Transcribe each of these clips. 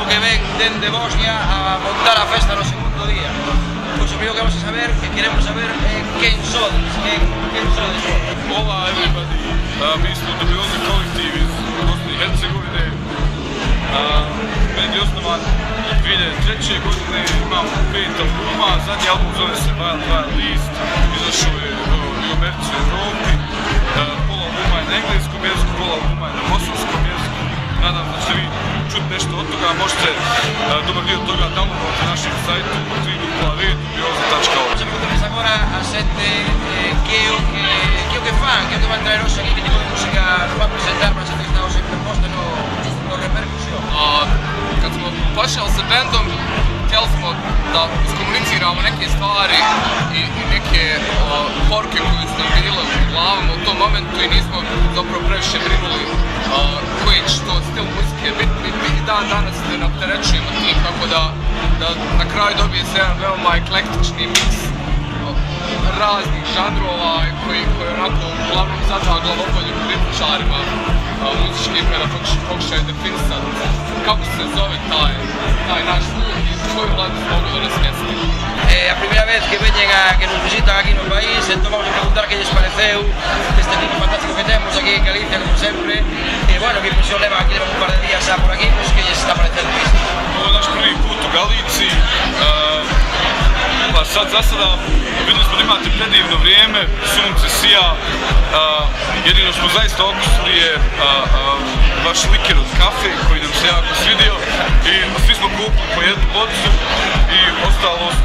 que ven desde Bosnia a montar a festa no segundo día. Pois o primeiro que vamos a saber, que queremos saber quen sodes, quen sodes. Hola everybody, mi smo dubiozni kolektiv iz Bosne i Hercegovine. Band je osnovan 2003. godine, imamo 5 albuma, zadnji album zove se Wild Wild East, izašao je i u Americi i u Evropi. Pola albuma je na engleskom jeziku, pola albuma je na bosanskom jeziku. Nadam da ćete vi čuti nešto od toga, možete dobar dio toga downloadati na našem sajtu www.dubioza.org. Facciamo questa ancora a 7 che fan, che va a entrare Rossa, che tipo de música nos va a presentar para gente que estamos sempre posto no repercusión. Kad smo počeli sa bandom, htjeli smo da iskomuniciramo neke stvari i neke poruke koje su nam bile u glavama u tom momentu i nismo zapravo previše brinuli koji će to stil muzike biti. I dan danas se ne opterećujemo tim, tako da na kraju dobije se jedan veoma eklektični miks raznih žanrova koji onako uglavnom zadva glavobolju kritičarima muzički kada pokušaju definisati kako se zove taj naš zvuk i koju mladu mogu da nas mjesti. A primera vez que veñen que nos visitan aquí no país, entón vamos a preguntar que lles pareceu este equipo fantástico que temos aquí en Galicia, como sempre. Bueno, que impresión leva aquí, leva un par de días xa por aquí, pues que lles está parecendo isto. Ovo je naš prvi put u Galiciji. Pa sad za sada videli smo da imate predivno vrijeme, sunce sija, jedino što smo zaista okusili je vaš liker od kafe koji nam se jako svidio i svi smo kupili po jednu bocu i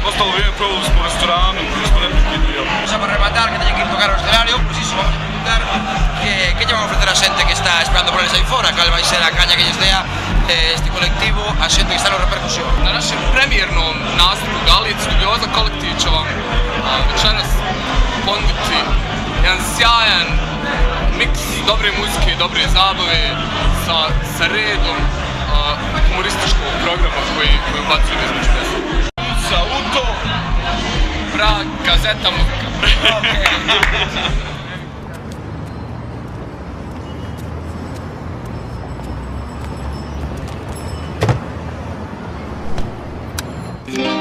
ostalo vrijeme proveli smo u restoranu gdje smo neprekidno jeli. Vamos a rematar, que teñen que ir tocar o escenario, pues iso, vamos a preguntar que lle van a ofrecer a xente que está esperando por eles aí fora, cal vai ser a caña que lles dea este colektivo, a xente que está no repercusión. Na našem premijernom nastupu Galiciji Dubioza kolektiv će vam večeras ponuditi jedan sjajan miks dobre muzike i dobre zabave sa redom humorističkog programa koji ubacujemo između pesma. Sa Uto, Prag, Gazeta muzika.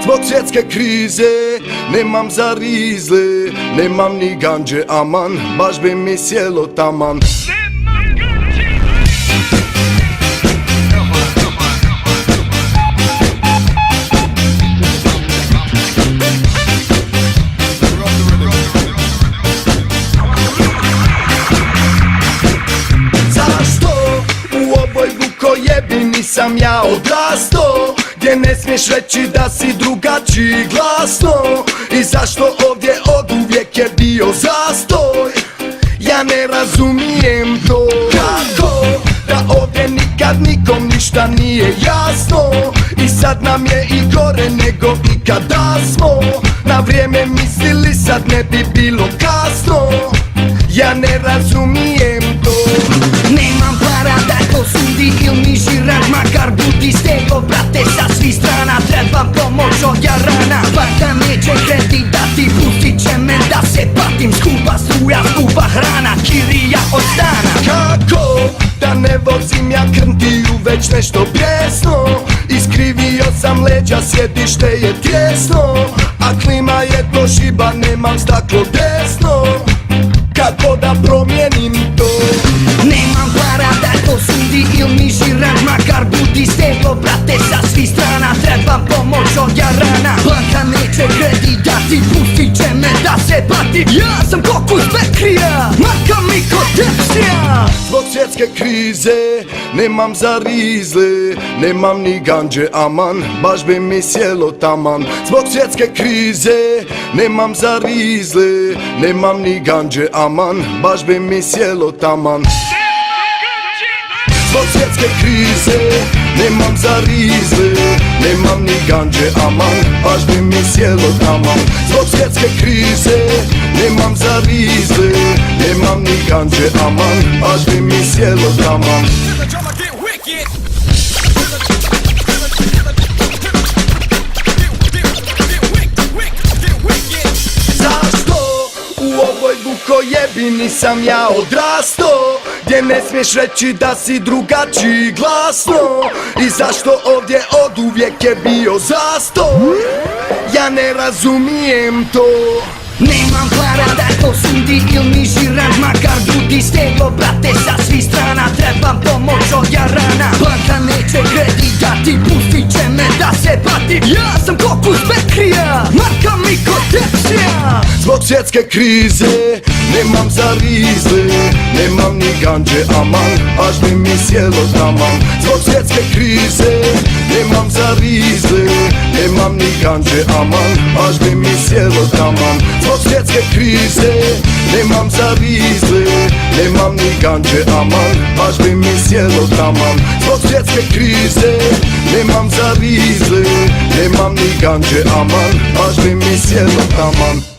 Zbog svjetske krize nemam za rizle, nemam ni ganđe aman, baš bi mi sjelo taman. Zašto u ovoj vukojebi nisam ja odrasto, gdje ne smiješ reći da si drugačiji glasno? I zašto ovdje oduvijek je bio zastoj? Ja ne razumijem to. Kako da ovdje nikad nikom ništa nije jasno? I sad nam je i gore nego ikada smo na vrijeme mislili, sad ne bi bilo kasno. Ja ne razumijem to. Nemam para da to sudi il mi žiraš, makar budi stego, brate, sa svih strana trebam pomoć od jarana. Banka neće kredit dati, pustit će me da se patim, skupa struja, skupa hrana, kirija od stana. Kako da ne vozim ja krntiju, već nešto pjesno? Iskrivio sam leđa, sjedište je tjesno, a klima je to šiba, nemam staklo desno. Kako da promijenim to? Nemam para da to sudi il mi žiraš, makar budi stego, brate, sa svih strana trebam pomoć od jarana. Banka neće kredit dati, pustit će me da se patim, ja sam kokus Bekrija, maka mi ko tepsija. Zbog svjetske krize nemam za rizle, nemam ni ganđe aman, baš bi mi sjelo taman. Zbog svjetske krize nemam za rizle, nemam ni ganđe aman, baš bi mi sjelo taman. Zbog svjetske krize nemam za rizle, nemam ni ganđe aman, baš bi mi sjelo taman. Zbog svjetske krize nemam za rizle, nemam ni ganđe aman, baš bi mi sjelo taman. Zašto u ovoj vukojebi nisam ja odrasto, gdje ne smiješ reći da si drugačiji glasno. I zašto ovdje oduvijek je bio zastoj? Ja ne razumijem to. Nemam para da to sudi il mi žirant, makar budi steglo, brate, sa svih strana. Trebam pomoć od jarana, banka neće kredit dati, pustit će me da se batim. Ja sam Kokus Bekrija, marka Miko Tepsija. Zbog svjetske krize nemam za rizle, nemam ni ganđe aman, až bi mi sjelo taman. Zbog svjetske krize nemam za rizle, nemam ni ganđe aman, až bi mi sjelo taman. Zbog svjetske krize nemam za rizle, nemam ni ganđe aman, až bi mi sjelo taman. Zbog svjetske krize nemam za rizle, nemam ni ganđe aman, až bi mi sjelo taman.